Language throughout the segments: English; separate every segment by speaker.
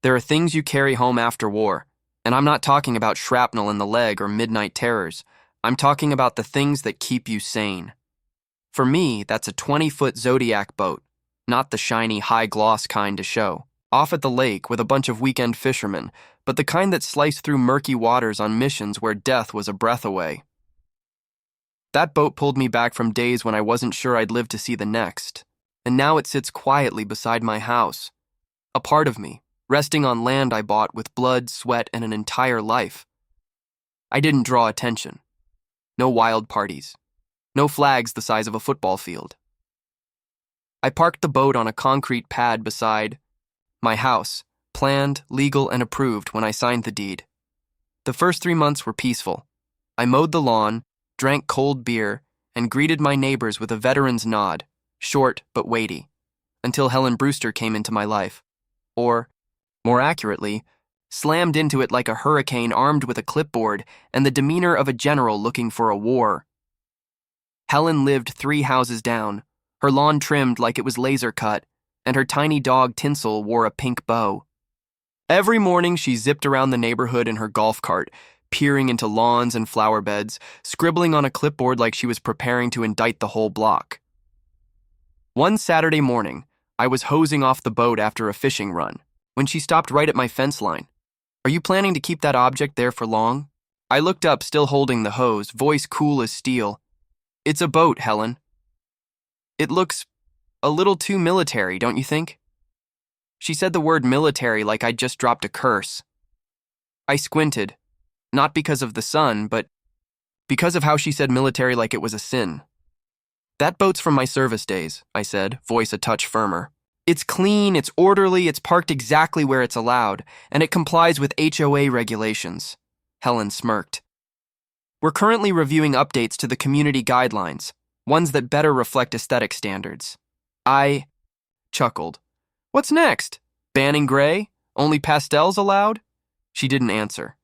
Speaker 1: There are things you carry home after war, and I'm not talking about shrapnel in the leg or midnight terrors. I'm talking about the things that keep you sane. For me, that's a 20-foot Zodiac boat, not the shiny, high-gloss kind to show, off at the lake with a bunch of weekend fishermen, but the kind that sliced through murky waters on missions where death was a breath away. That boat pulled me back from days when I wasn't sure I'd live to see the next, and now it sits quietly beside my house, a part of me, resting on land I bought with blood, sweat, and an entire life. I didn't draw attention. No wild parties. No flags the size of a football field. I parked the boat on a concrete pad beside my house, planned, legal, and approved when I signed the deed. The first 3 months were peaceful. I mowed the lawn, drank cold beer, and greeted my neighbors with a veteran's nod, short but weighty, until Helen Brewster came into my life. Or, more accurately, slammed into it like a hurricane armed with a clipboard and the demeanor of a general looking for a war. Helen lived 3 houses down, her lawn trimmed like it was laser cut, and her tiny dog Tinsel wore a pink bow. Every morning she zipped around the neighborhood in her golf cart, peering into lawns and flower beds, scribbling on a clipboard like she was preparing to indict the whole block. One Saturday morning, I was hosing off the boat after a fishing run, when she stopped right at my fence line. "Are you planning to keep that object there for long?" I looked up, still holding the hose, voice cool as steel. "It's a boat, Helen." "It looks a little too military, don't you think?" She said the word military like I'd just dropped a curse. I squinted, not because of the sun, but because of how she said military like it was a sin. "That boat's from my service days," I said, voice a touch firmer. "It's clean, it's orderly, it's parked exactly where it's allowed, and it complies with HOA regulations." Helen smirked. "We're currently reviewing updates to the community guidelines, ones that better reflect aesthetic standards." I chuckled. "What's next? Banning gray? Only pastels allowed?" She didn't answer,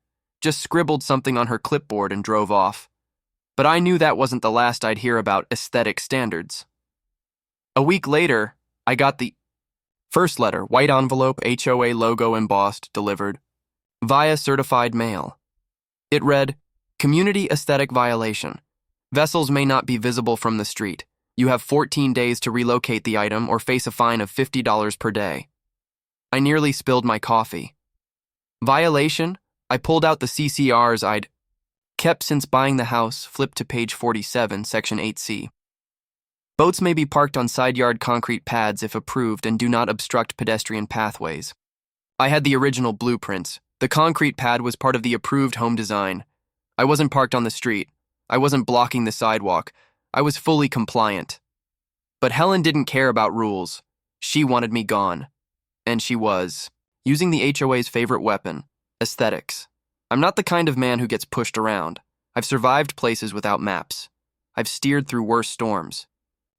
Speaker 1: just scribbled something on her clipboard and drove off. But I knew that wasn't the last I'd hear about aesthetic standards. A week later, I got the first letter, white envelope, HOA logo embossed, delivered, via certified mail. It read, "Community aesthetic violation. Vessels may not be visible from the street. You have 14 days to relocate the item or face a fine of $50 per day." I nearly spilled my coffee. Violation? I pulled out the CCRs I'd kept since buying the house, flipped to page 47, section 8C. Boats may be parked on side yard concrete pads if approved and do not obstruct pedestrian pathways. I had the original blueprints. The concrete pad was part of the approved home design. I wasn't parked on the street. I wasn't blocking the sidewalk. I was fully compliant. But Helen didn't care about rules. She wanted me gone. And she was, using the HOA's favorite weapon, aesthetics. I'm not the kind of man who gets pushed around. I've survived places without maps. I've steered through worse storms.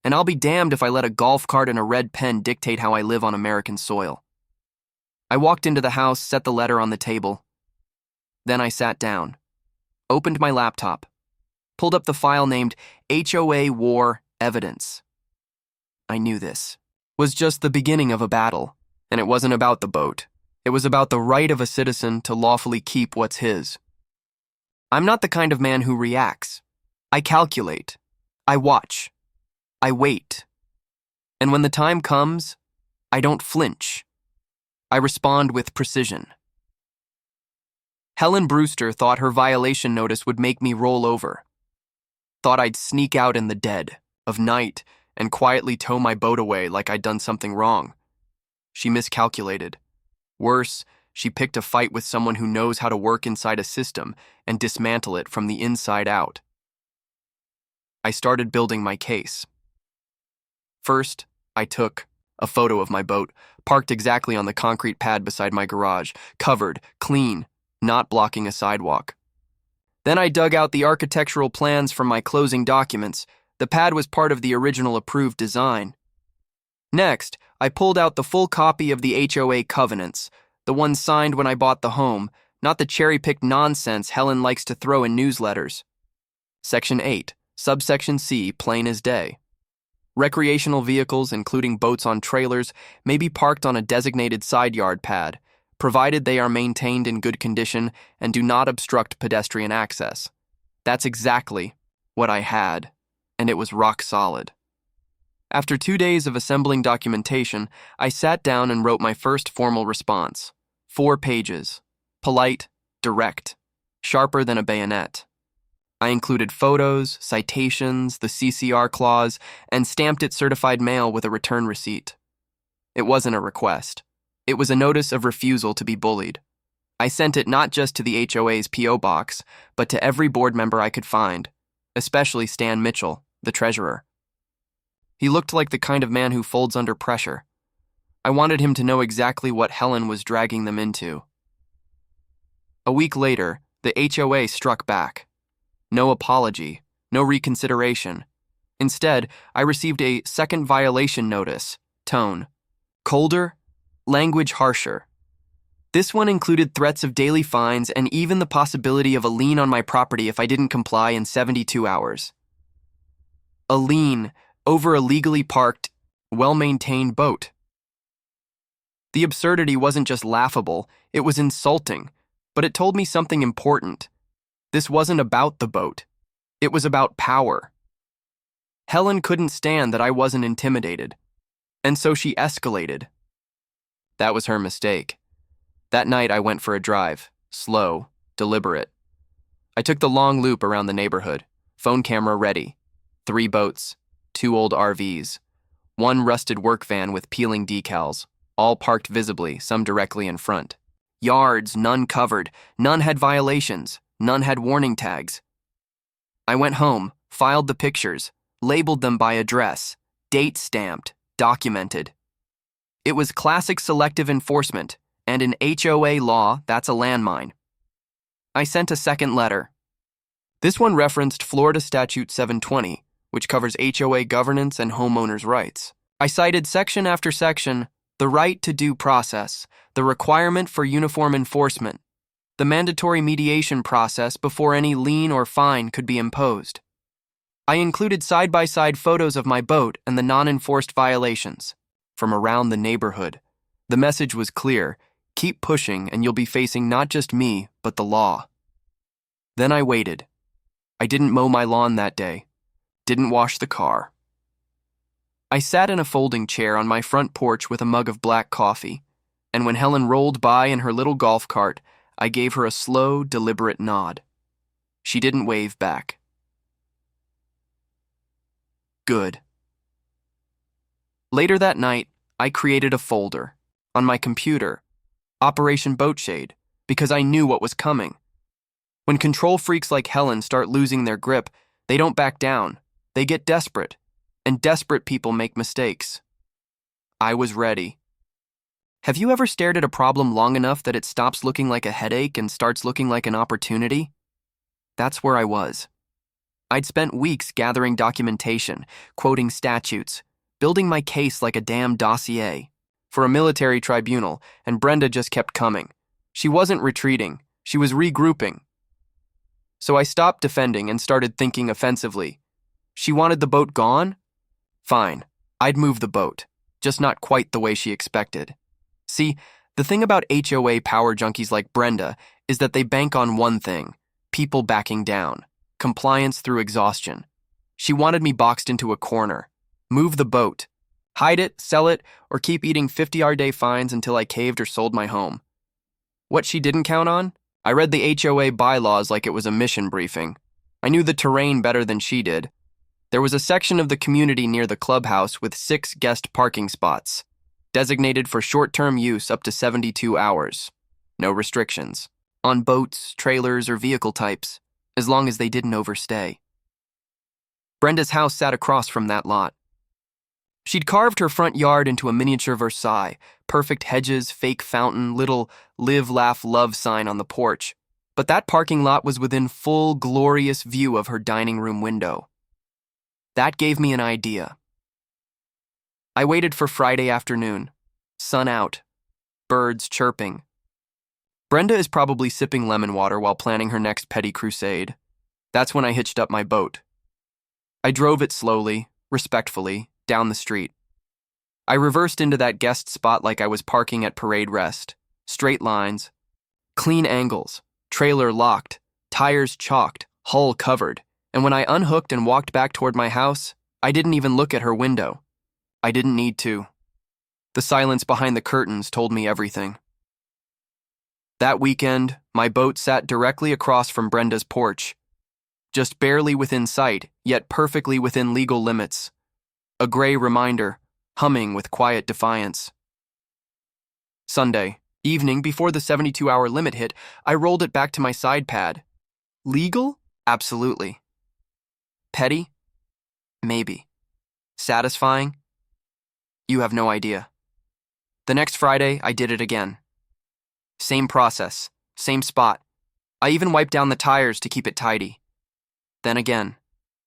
Speaker 1: And I'll be damned if I let a golf cart and a red pen dictate how I live on American soil. I walked into the house, set the letter on the table. Then I sat down, opened my laptop, pulled up the file named HOA War Evidence. I knew this was just the beginning of a battle, and it wasn't about the boat. It was about the right of a citizen to lawfully keep what's his. I'm not the kind of man who reacts. I calculate. I watch. I wait. And when the time comes, I don't flinch. I respond with precision. Helen Brewster thought her violation notice would make me roll over. Thought I'd sneak out in the dead of night and quietly tow my boat away like I'd done something wrong. She miscalculated. Worse, she picked a fight with someone who knows how to work inside a system and dismantle it from the inside out. I started building my case. First, I took a photo of my boat, parked exactly on the concrete pad beside my garage, covered, clean, not blocking a sidewalk. Then I dug out the architectural plans from my closing documents. The pad was part of the original approved design. Next, I pulled out the full copy of the HOA covenants, the one signed when I bought the home, not the cherry-picked nonsense Helen likes to throw in newsletters. Section 8, subsection C, plain as day. Recreational vehicles, including boats on trailers, may be parked on a designated side yard pad, provided they are maintained in good condition and do not obstruct pedestrian access. That's exactly what I had, and it was rock solid. After 2 days of assembling documentation, I sat down and wrote my first formal response. 4 pages. Polite, direct, sharper than a bayonet. I included photos, citations, the CCR clause, and stamped it certified mail with a return receipt. It wasn't a request. It was a notice of refusal to be bullied. I sent it not just to the HOA's P.O. box, but to every board member I could find, especially Stan Mitchell, the treasurer. He looked like the kind of man who folds under pressure. I wanted him to know exactly what Helen was dragging them into. A week later, the HOA struck back. No apology, no reconsideration. Instead, I received a second violation notice, tone. Colder, language harsher. This one included threats of daily fines and even the possibility of a lien on my property if I didn't comply in 72 hours. A lien over a legally parked, well-maintained boat. The absurdity wasn't just laughable, it was insulting, but it told me something important. This wasn't about the boat. It was about power. Helen couldn't stand that I wasn't intimidated, and so she escalated. That was her mistake. That night I went for a drive, slow, deliberate. I took the long loop around the neighborhood, phone camera ready. 3 boats, 2 old RVs, 1 rusted work van with peeling decals, all parked visibly, some directly in front. Yards, none covered, none had violations, none had warning tags. I went home, filed the pictures, labeled them by address, date stamped, documented. It was classic selective enforcement, and in HOA law, that's a landmine. I sent a second letter. This one referenced Florida Statute 720, which covers HOA governance and homeowners' rights. I cited section after section, the right to due process, the requirement for uniform enforcement, the mandatory mediation process before any lien or fine could be imposed. I included side-by-side photos of my boat and the non-enforced violations from around the neighborhood. The message was clear: keep pushing and you'll be facing not just me, but the law. Then I waited. I didn't mow my lawn that day, didn't wash the car. I sat in a folding chair on my front porch with a mug of black coffee, and when Helen rolled by in her little golf cart, I gave her a slow, deliberate nod. She didn't wave back. Good. Later that night, I created a folder on my computer, Operation Boatshade, because I knew what was coming. When control freaks like Helen start losing their grip, they don't back down. They get desperate, and desperate people make mistakes. I was ready. Have you ever stared at a problem long enough that it stops looking like a headache and starts looking like an opportunity? That's where I was. I'd spent weeks gathering documentation, quoting statutes, building my case like a damn dossier for a military tribunal, and Brenda just kept coming. She wasn't retreating, she was regrouping. So I stopped defending and started thinking offensively. She wanted the boat gone? Fine, I'd move the boat, just not quite the way she expected. See, the thing about HOA power junkies like Brenda is that they bank on one thing: people backing down, compliance through exhaustion. She wanted me boxed into a corner. Move the boat. Hide it, sell it, or keep eating 50-hour-day fines until I caved or sold my home. What she didn't count on? I read the HOA bylaws like it was a mission briefing. I knew the terrain better than she did. There was a section of the community near the clubhouse with 6 guest parking spots, designated for short-term use up to 72 hours. No restrictions. On boats, trailers, or vehicle types, as long as they didn't overstay. Brenda's house sat across from that lot. She'd carved her front yard into a miniature Versailles, perfect hedges, fake fountain, little live, laugh, love sign on the porch. But that parking lot was within full, glorious view of her dining room window. That gave me an idea. I waited for Friday afternoon. Sun out. Birds chirping. Brenda is probably sipping lemon water while planning her next petty crusade. That's when I hitched up my boat. I drove it slowly, respectfully, down the street. I reversed into that guest spot like I was parking at Parade Rest, straight lines, clean angles, trailer locked, tires chalked, hull covered, and when I unhooked and walked back toward my house, I didn't even look at her window. I didn't need to. The silence behind the curtains told me everything. That weekend, my boat sat directly across from Brenda's porch, just barely within sight, yet perfectly within legal limits. A gray reminder, humming with quiet defiance. Sunday evening, before the 72-hour limit hit, I rolled it back to my side pad. Legal? Absolutely. Petty? Maybe. Satisfying? You have no idea. The next Friday, I did it again. Same process, same spot. I even wiped down the tires to keep it tidy. Then again,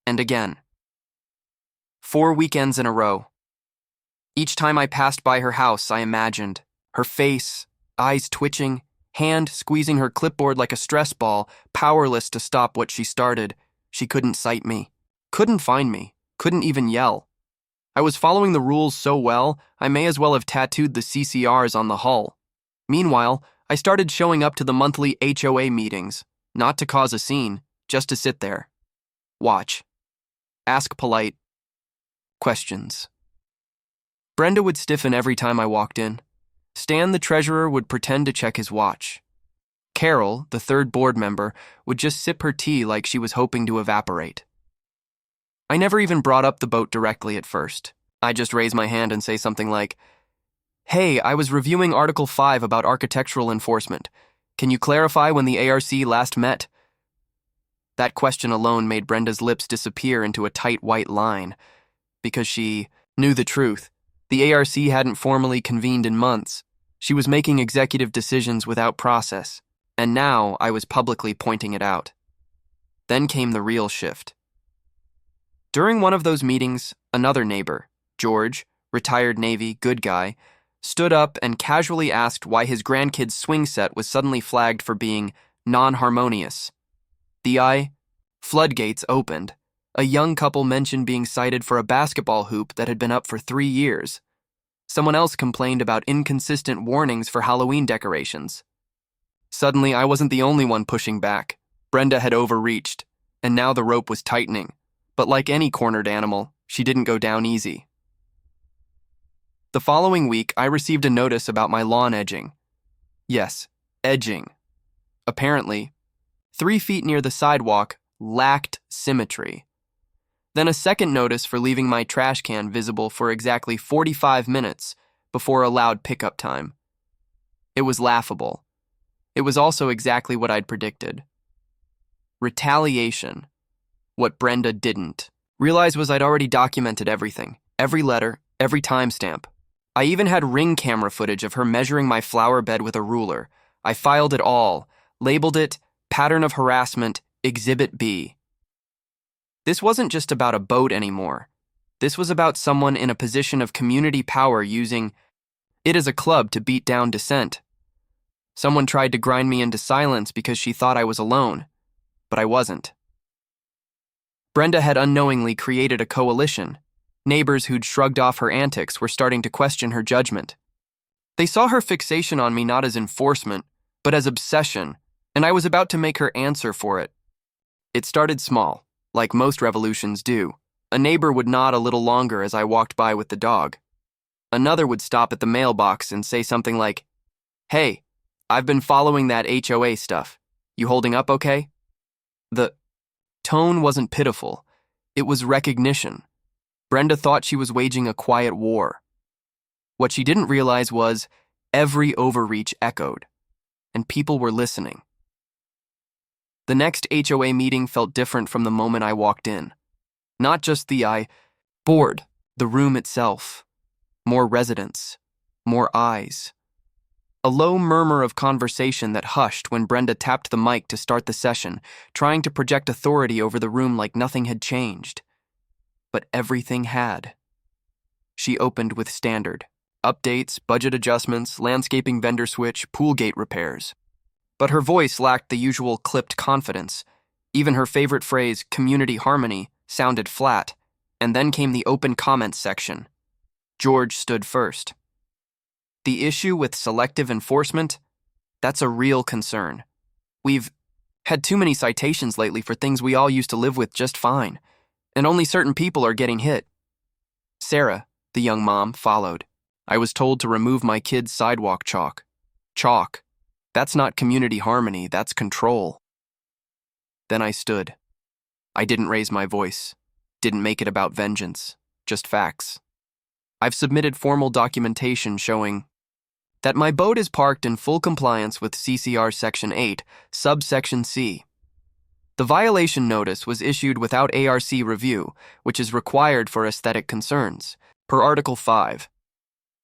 Speaker 1: and again. 4 weekends in a row. Each time I passed by her house, I imagined her face, eyes twitching, hand squeezing her clipboard like a stress ball, powerless to stop what she started. She couldn't sight me, couldn't find me, couldn't even yell. I was following the rules so well, I may as well have tattooed the CCRs on the hull. Meanwhile, I started showing up to the monthly HOA meetings, not to cause a scene, just to sit there. Watch. Ask polite questions. Brenda would stiffen every time I walked in. Stan, the treasurer, would pretend to check his watch. Carol, the third board member, would just sip her tea like she was hoping to evaporate. I never even brought up the boat directly at first. I just raise my hand and say something like, "Hey, I was reviewing Article 5 about architectural enforcement. Can you clarify when the ARC last met?" That question alone made Brenda's lips disappear into a tight white line, because she knew the truth. The ARC hadn't formally convened in months. She was making executive decisions without process, and now I was publicly pointing it out. Then came the real shift. During one of those meetings, another neighbor, George, retired Navy, good guy, stood up and casually asked why his grandkid's swing set was suddenly flagged for being non-harmonious. The floodgates opened. A young couple mentioned being cited for a basketball hoop that had been up for 3 years. Someone else complained about inconsistent warnings for Halloween decorations. Suddenly, I wasn't the only one pushing back. Brenda had overreached, and now the rope was tightening. But like any cornered animal, she didn't go down easy. The following week, I received a notice about my lawn edging. Yes, edging. Apparently, 3 feet near the sidewalk lacked symmetry. Then a second notice for leaving my trash can visible for exactly 45 minutes before allowed pickup time. It was laughable. It was also exactly what I'd predicted. Retaliation. What Brenda didn't realize was I'd already documented everything, every letter, every timestamp. I even had ring camera footage of her measuring my flower bed with a ruler. I filed it all, labeled it Pattern of Harassment, Exhibit B. This wasn't just about a boat anymore. This was about someone in a position of community power using it as a club to beat down dissent. Someone tried to grind me into silence because she thought I was alone, but I wasn't. Brenda had unknowingly created a coalition. Neighbors who'd shrugged off her antics were starting to question her judgment. They saw her fixation on me not as enforcement, but as obsession, and I was about to make her answer for it. It started small, like most revolutions do. A neighbor would nod a little longer as I walked by with the dog. Another would stop at the mailbox and say something like, "Hey, I've been following that HOA stuff. You holding up okay?" The tone wasn't pitiful. It was recognition. Brenda thought she was waging a quiet war. What she didn't realize was every overreach echoed, and people were listening. The next HOA meeting felt different from the moment I walked in. Not just the board, the room itself. More residents, more eyes. A low murmur of conversation that hushed when Brenda tapped the mic to start the session, trying to project authority over the room like nothing had changed. But everything had. She opened with standard. Updates, budget adjustments, landscaping vendor switch, pool gate repairs. But her voice lacked the usual clipped confidence. Even her favorite phrase, community harmony, sounded flat. And then came the open comments section. George stood first. The issue with selective enforcement, That's a real concern. We've had too many citations lately for things we all used to live with just fine, and only certain people are getting hit. Sarah, the young mom, followed. I was told to remove my kid's sidewalk chalk. Chalk. That's not community harmony, that's control. Then I stood. I didn't raise my voice, didn't make it about vengeance, just facts. I've submitted formal documentation showing that my boat is parked in full compliance with CCR Section 8, subsection C. The violation notice was issued without ARC review, which is required for aesthetic concerns, per Article 5.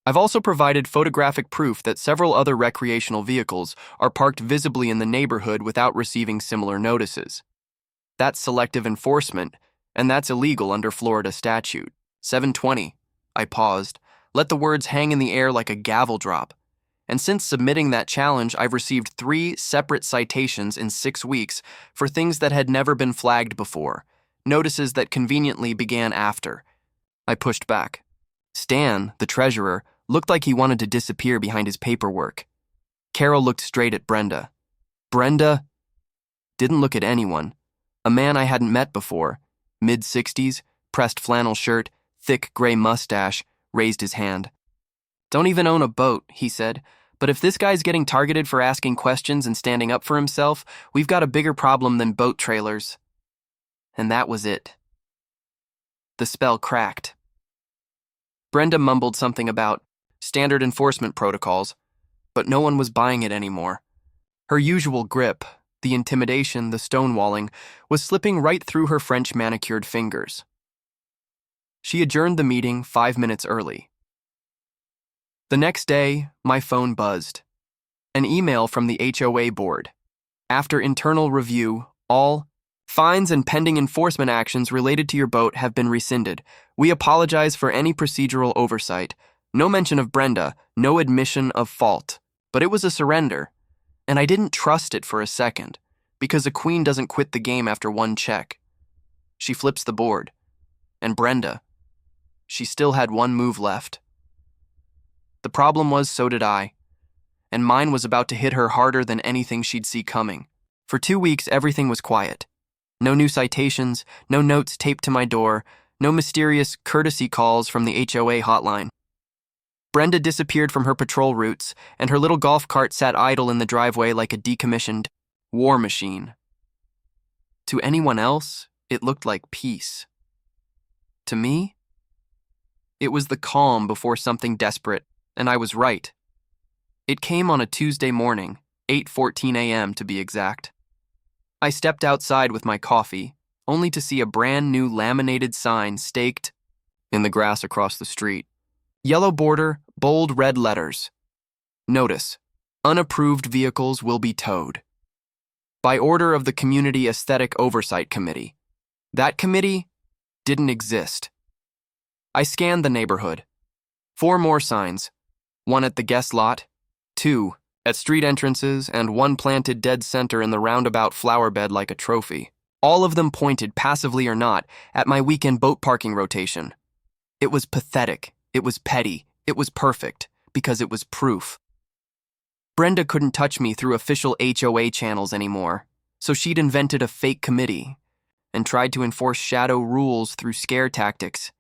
Speaker 1: I've also provided photographic proof that several other recreational vehicles are parked visibly in the neighborhood without receiving similar notices. That's selective enforcement, and that's illegal under Florida statute. 720. I paused, let the words hang in the air like a gavel drop. And since submitting that challenge, I've received 3 separate citations in 6 weeks for things that had never been flagged before, notices that conveniently began after. I pushed back. Stan, the treasurer, looked like he wanted to disappear behind his paperwork. Carol looked straight at Brenda. Brenda didn't look at anyone. A man I hadn't met before, mid-60s, pressed flannel shirt, thick gray mustache, raised his hand. Don't even own a boat, he said, but if this guy's getting targeted for asking questions and standing up for himself, we've got a bigger problem than boat trailers. And that was it. The spell cracked. Brenda mumbled something about standard enforcement protocols, but no one was buying it anymore. Her usual grip, the intimidation, the stonewalling, was slipping right through her French manicured fingers. She adjourned the meeting 5 minutes early. The next day, my phone buzzed. An email from the HOA board. After internal review, all fines and pending enforcement actions related to your boat have been rescinded. We apologize for any procedural oversight. No mention of Brenda, no admission of fault. But it was a surrender, and I didn't trust it for a second, because a queen doesn't quit the game after one check. She flips the board. And Brenda, she still had one move left. The problem was, so did I. And mine was about to hit her harder than anything she'd see coming. For 2 weeks, everything was quiet. No new citations, no notes taped to my door, no mysterious courtesy calls from the HOA hotline. Brenda disappeared from her patrol routes, and her little golf cart sat idle in the driveway like a decommissioned war machine. To anyone else, it looked like peace. To me, it was the calm before something desperate, and I was right. It came on a Tuesday morning, 8:14 a.m. to be exact. I stepped outside with my coffee, only to see a brand new laminated sign staked in the grass across the street. Yellow border, bold red letters. Notice: unapproved vehicles will be towed. By order of the Community Aesthetic Oversight Committee. That committee didn't exist. I scanned the neighborhood. 4 more signs. 1 at the guest lot, 2 at street entrances, and 1 planted dead center in the roundabout flower bed like a trophy. All of them pointed, passively or not, at my weekend boat parking rotation. It was pathetic. It was petty. It was perfect, because it was proof. Brenda couldn't touch me through official HOA channels anymore, so she'd invented a fake committee and tried to enforce shadow rules through scare tactics.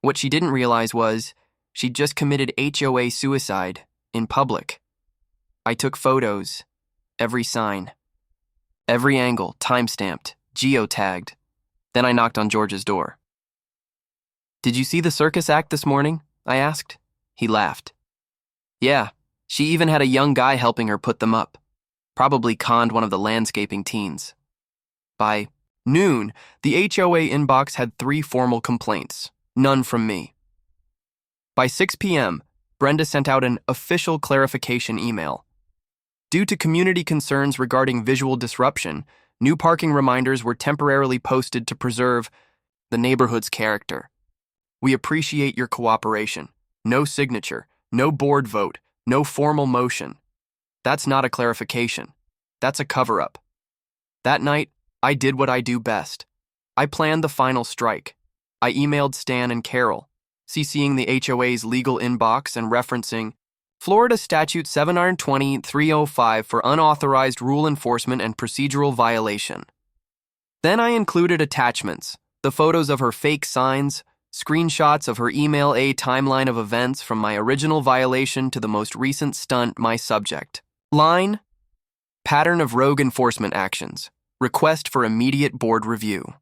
Speaker 1: What she didn't realize was she'd just committed HOA suicide in public. I took photos, every sign, every angle, time-stamped, geotagged. Then I knocked on George's door. "Did you see the circus act this morning?" I asked. He laughed. "Yeah, she even had a young guy helping her put them up. Probably conned one of the landscaping teens." By noon, the HOA inbox had 3 formal complaints, none from me. By 6 p.m., Brenda sent out an official clarification email. Due to community concerns regarding visual disruption, new parking reminders were temporarily posted to preserve the neighborhood's character. We appreciate your cooperation. No signature, no board vote, no formal motion. That's not a clarification. That's a cover-up. That night, I did what I do best. I planned the final strike. I emailed Stan and Carol, CCing the HOA's legal inbox and referencing Florida Statute 720-305 for unauthorized rule enforcement and procedural violation. Then I included attachments, the photos of her fake signs, screenshots of her email a timeline of events from my original violation to the most recent stunt, my subject. Line: pattern of rogue enforcement actions. Request for immediate board review.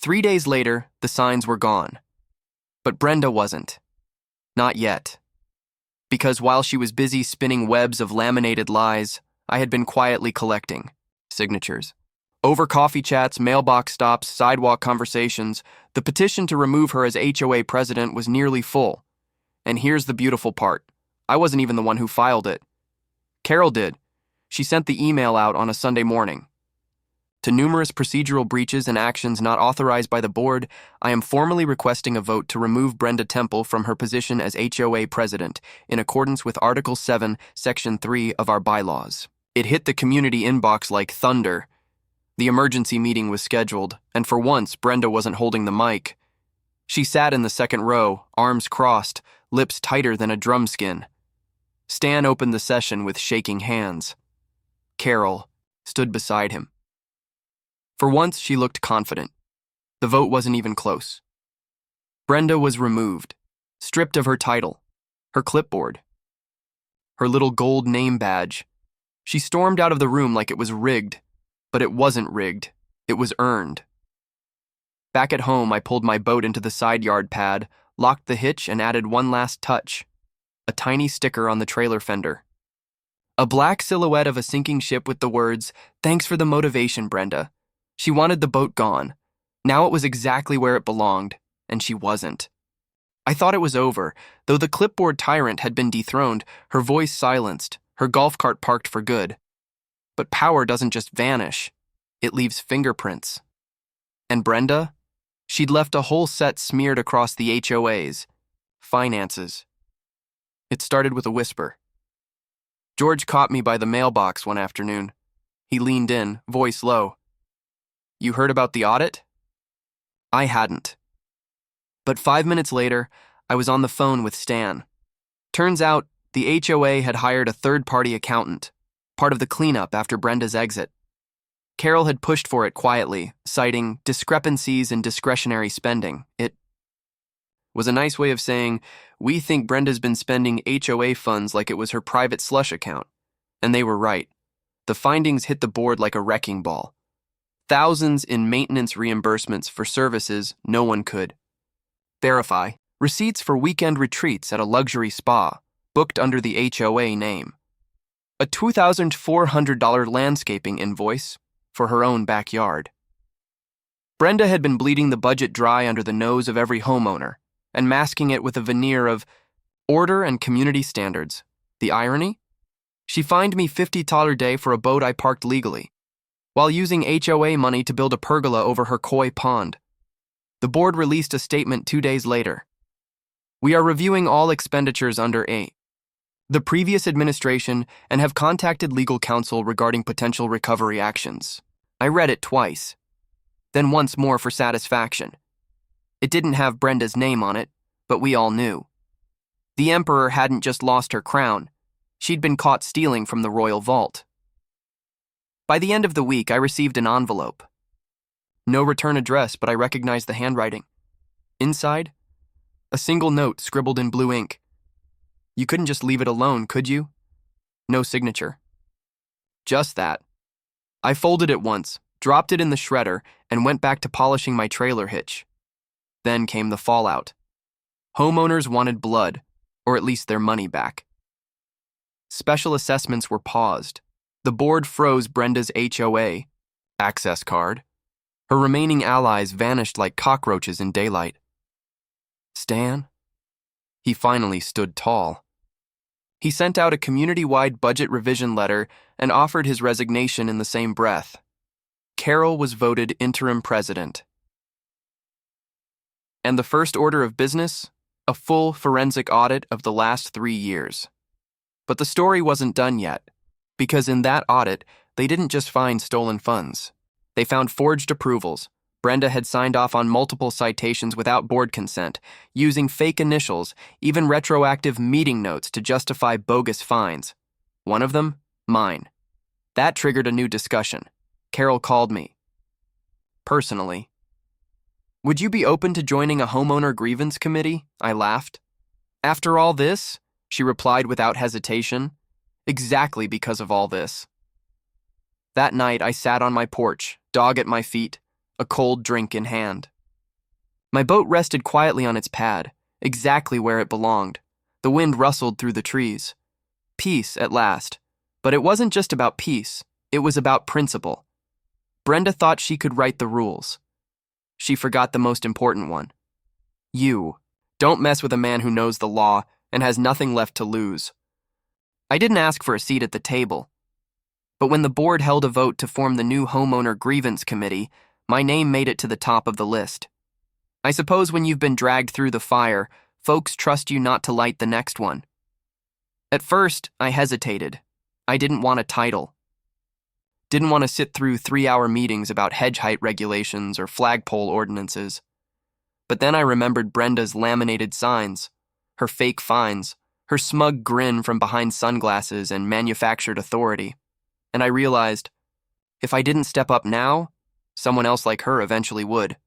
Speaker 1: 3 days later, the signs were gone. But Brenda wasn't. Not yet. Because while she was busy spinning webs of laminated lies, I had been quietly collecting signatures. Over coffee chats, mailbox stops, sidewalk conversations, the petition to remove her as HOA president was nearly full. And here's the beautiful part. I wasn't even the one who filed it. Carol did. She sent the email out on a Sunday morning. To numerous procedural breaches and actions not authorized by the board, I am formally requesting a vote to remove Brenda Temple from her position as HOA president in accordance with Article 7, Section 3 of our bylaws. It hit the community inbox like thunder. The emergency meeting was scheduled, and for once, Brenda wasn't holding the mic. She sat in the second row, arms crossed, lips tighter than a drum skin. Stan opened the session with shaking hands. Carol stood beside him. For once, she looked confident. The vote wasn't even close. Brenda was removed, stripped of her title, her clipboard, her little gold name badge. She stormed out of the room like it was rigged, but it wasn't rigged. It was earned. Back at home, I pulled my boat into the side yard pad, locked the hitch, and added one last touch: a tiny sticker on the trailer fender. A black silhouette of a sinking ship with the words, "Thanks for the motivation, Brenda." She wanted the boat gone. Now it was exactly where it belonged, and she wasn't. I thought it was over. Though the clipboard tyrant had been dethroned, her voice silenced, her golf cart parked for good. But power doesn't just vanish. It leaves fingerprints. And Brenda? She'd left a whole set smeared across the HOAs. Finances. It started with a whisper. George caught me by the mailbox one afternoon. He leaned in, voice low. "You heard about the audit?" I hadn't. But 5 minutes later, I was on the phone with Stan. Turns out, the HOA had hired a third-party accountant, part of the cleanup after Brenda's exit. Carol had pushed for it quietly, citing discrepancies in discretionary spending. It was a nice way of saying, "We think Brenda's been spending HOA funds like it was her private slush account." And they were right. The findings hit the board like a wrecking ball. Thousands in maintenance reimbursements for services no one could verify. Receipts for weekend retreats at a luxury spa, booked under the HOA name. A $2,400 landscaping invoice for her own backyard. Brenda had been bleeding the budget dry under the nose of every homeowner and masking it with a veneer of order and community standards. The irony? She fined me $50 a day for a boat I parked legally, while using HOA money to build a pergola over her koi pond. The board released a statement 2 days later. "We are reviewing all expenditures under the previous administration and have contacted legal counsel regarding potential recovery actions." I read it twice, then once more for satisfaction. It didn't have Brenda's name on it, but we all knew. The emperor hadn't just lost her crown. She'd been caught stealing from the royal vault. By the end of the week, I received an envelope. No return address, but I recognized the handwriting. Inside, a single note scribbled in blue ink. "You couldn't just leave it alone, could you?" No signature. Just that. I folded it once, dropped it in the shredder, and went back to polishing my trailer hitch. Then came the fallout. Homeowners wanted blood, or at least their money back. Special assessments were paused. The board froze Brenda's HOA access card. Her remaining allies vanished like cockroaches in daylight. Stan? He finally stood tall. He sent out a community-wide budget revision letter and offered his resignation in the same breath. Carol was voted interim president. And the first order of business? A full forensic audit of the last 3 years. But the story wasn't done yet, because in that audit, they didn't just find stolen funds. They found forged approvals, Brenda had signed off on multiple citations without board consent, using fake initials, even retroactive meeting notes to justify bogus fines. One of them, mine. That triggered a new discussion. Carol called me. Personally. Would you be open to joining a homeowner grievance committee? I laughed. After all this, she replied without hesitation, exactly because of all this. That night, I sat on my porch, dog at my feet, a cold drink in hand. My boat rested quietly on its pad, exactly where it belonged. The wind rustled through the trees. Peace, at last. But it wasn't just about peace, it was about principle. Brenda thought she could write the rules. She forgot the most important one. You. Don't mess with a man who knows the law and has nothing left to lose. I didn't ask for a seat at the table. But when the board held a vote to form the new homeowner grievance committee, my name made it to the top of the list. I suppose when you've been dragged through the fire, folks trust you not to light the next one. At first, I hesitated. I didn't want a title. Didn't want to sit through 3-hour meetings about hedge height regulations or flagpole ordinances. But then I remembered Brenda's laminated signs, her fake fines, her smug grin from behind sunglasses and manufactured authority. And I realized, if I didn't step up now, someone else like her eventually would.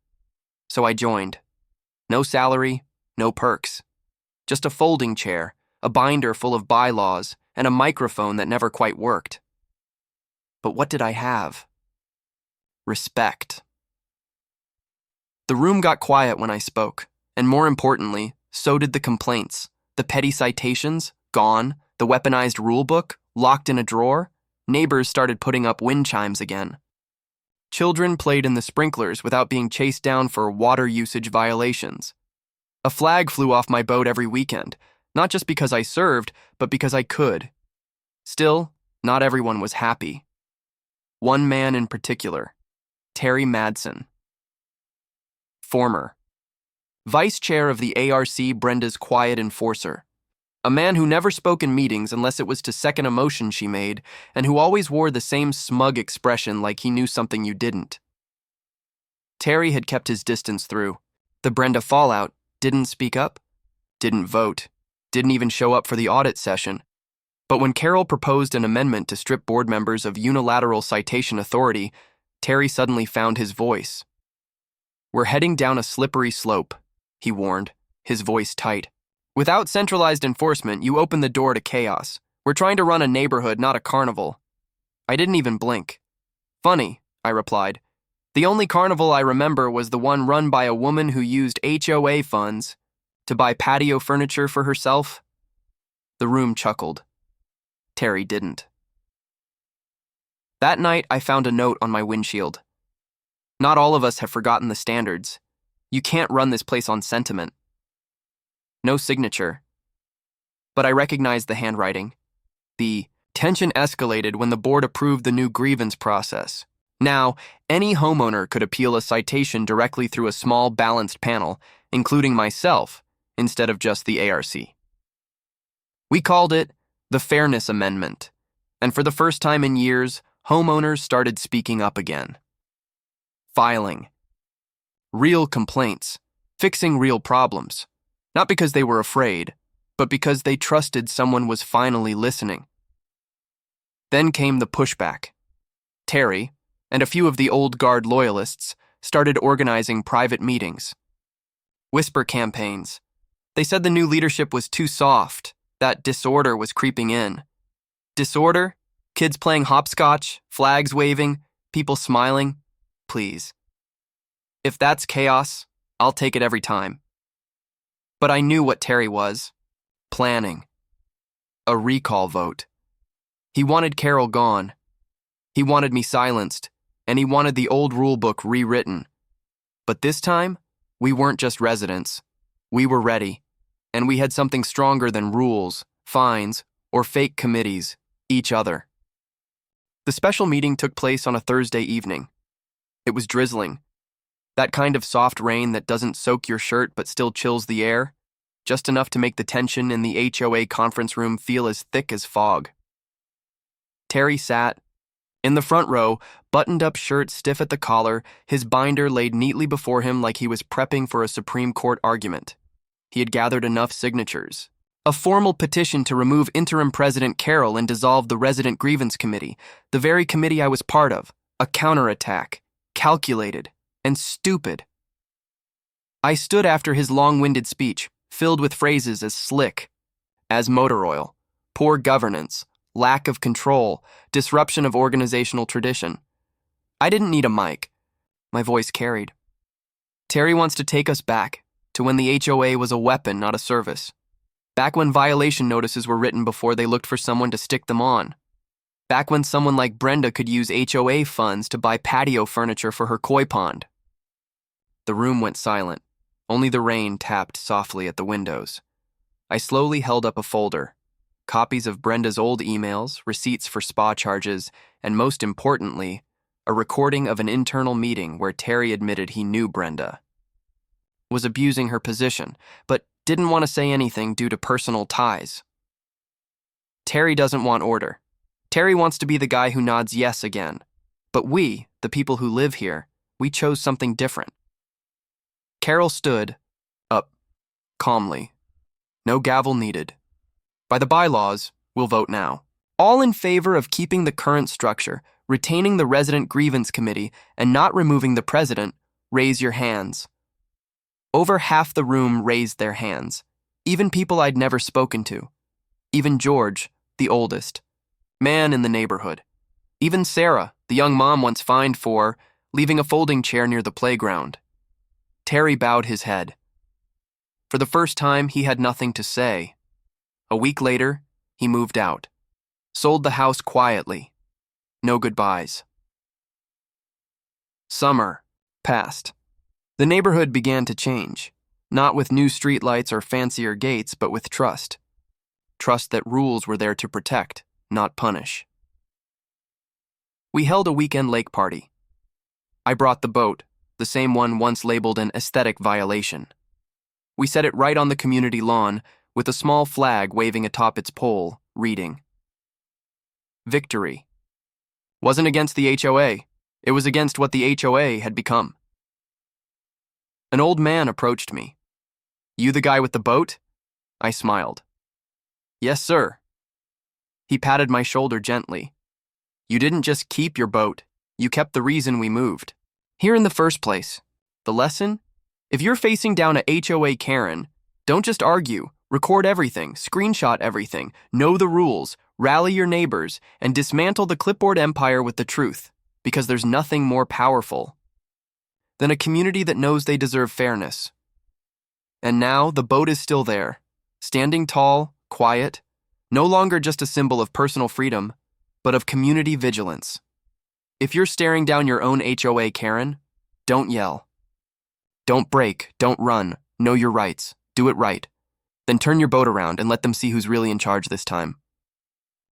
Speaker 1: So I joined. No salary, no perks. Just a folding chair, a binder full of bylaws, and a microphone that never quite worked. But what did I have? Respect. The room got quiet when I spoke, and more importantly, so did the complaints. The petty citations, gone. The weaponized rulebook, locked in a drawer. Neighbors started putting up wind chimes again. Children played in the sprinklers without being chased down for water usage violations. A flag flew off my boat every weekend, not just because I served, but because I could. Still, not everyone was happy. One man in particular, Terry Madsen. Former. Vice chair of the ARC, Brenda's quiet enforcer. A man who never spoke in meetings unless it was to second a motion she made, and who always wore the same smug expression like he knew something you didn't. Terry had kept his distance through. The Brenda fallout, didn't speak up, didn't vote, didn't even show up for the audit session. But when Carol proposed an amendment to strip board members of unilateral citation authority, Terry suddenly found his voice. We're heading down a slippery slope, he warned, his voice tight. Without centralized enforcement, you open the door to chaos. We're trying to run a neighborhood, not a carnival. I didn't even blink. Funny, I replied. The only carnival I remember was the one run by a woman who used HOA funds to buy patio furniture for herself. The room chuckled. Terry didn't. That night, I found a note on my windshield. Not all of us have forgotten the standards. You can't run this place on sentiment. No signature. But I recognized the handwriting. The tension escalated when the board approved the new grievance process. Now, any homeowner could appeal a citation directly through a small balanced panel, including myself, instead of just the ARC. We called it the Fairness Amendment, and for the first time in years, homeowners started speaking up again. Filing. Real complaints. Fixing real problems. Not because they were afraid, but because they trusted someone was finally listening. Then came the pushback. Terry, and a few of the old guard loyalists, started organizing private meetings. Whisper campaigns. They said the new leadership was too soft, that disorder was creeping in. Disorder? Kids playing hopscotch, flags waving, people smiling? Please. If that's chaos, I'll take it every time. But I knew what Terry was. Planning. A recall vote. He wanted Carol gone. He wanted me silenced, and he wanted the old rulebook rewritten. But this time, we weren't just residents. We were ready, and we had something stronger than rules, fines, or fake committees, each other. The special meeting took place on a Thursday evening. It was drizzling. That kind of soft rain that doesn't soak your shirt but still chills the air, just enough to make the tension in the HOA conference room feel as thick as fog. Terry sat, In the front row, buttoned-up shirt stiff at the collar, his binder laid neatly before him like he was prepping for a Supreme Court argument. He had gathered enough signatures. A formal petition to remove interim President Carroll and dissolve the Resident Grievance Committee, the very committee I was part of. A counterattack, calculated, and stupid. I stood after his long-winded speech, filled with phrases as slick as motor oil, poor governance, lack of control, disruption of organizational tradition. I didn't need a mic. My voice carried. Terry wants to take us back to when the HOA was a weapon, not a service. Back when violation notices were written before they looked for someone to stick them on. Back when someone like Brenda could use HOA funds to buy patio furniture for her koi pond. The room went silent. Only the rain tapped softly at the windows. I slowly held up a folder. Copies of Brenda's old emails, receipts for spa charges, and most importantly, a recording of an internal meeting where Terry admitted he knew Brenda. Was abusing her position, but didn't want to say anything due to personal ties. Terry doesn't want order. Terry wants to be the guy who nods yes again. But we, the people who live here, we chose something different. Carol stood up calmly. No gavel needed. By the bylaws, we'll vote now. All in favor of keeping the current structure, retaining the Resident Grievance Committee, and not removing the president, raise your hands. Over half the room raised their hands, even people I'd never spoken to. Even George, the oldest, man in the neighborhood. Even Sarah, the young mom once fined for leaving a folding chair near the playground. Terry bowed his head. For the first time, he had nothing to say. A week later, he moved out. Sold the house quietly. No goodbyes. Summer passed. The neighborhood began to change, not with new streetlights or fancier gates, but with trust. Trust that rules were there to protect, not punish. We held a weekend lake party. I brought the boat, the same one once labeled an aesthetic violation. We set it right on the community lawn, with a small flag waving atop its pole, reading, "Victory." Wasn't against the HOA. It was against what the HOA had become. An old man approached me. "You the guy with the boat?" I smiled. "Yes, sir." He patted my shoulder gently. "You didn't just keep your boat. You kept the reason we moved. Here in the first place. The lesson? If you're facing down a HOA Karen, don't just argue. Record everything, screenshot everything, know the rules, rally your neighbors, and dismantle the clipboard empire with the truth, because there's nothing more powerful than a community that knows they deserve fairness. And now the boat is still there, standing tall, quiet, no longer just a symbol of personal freedom, but of community vigilance. If you're staring down your own HOA Karen, don't yell. Don't break, don't run, know your rights, do it right. Then turn your boat around and let them see who's really in charge this time.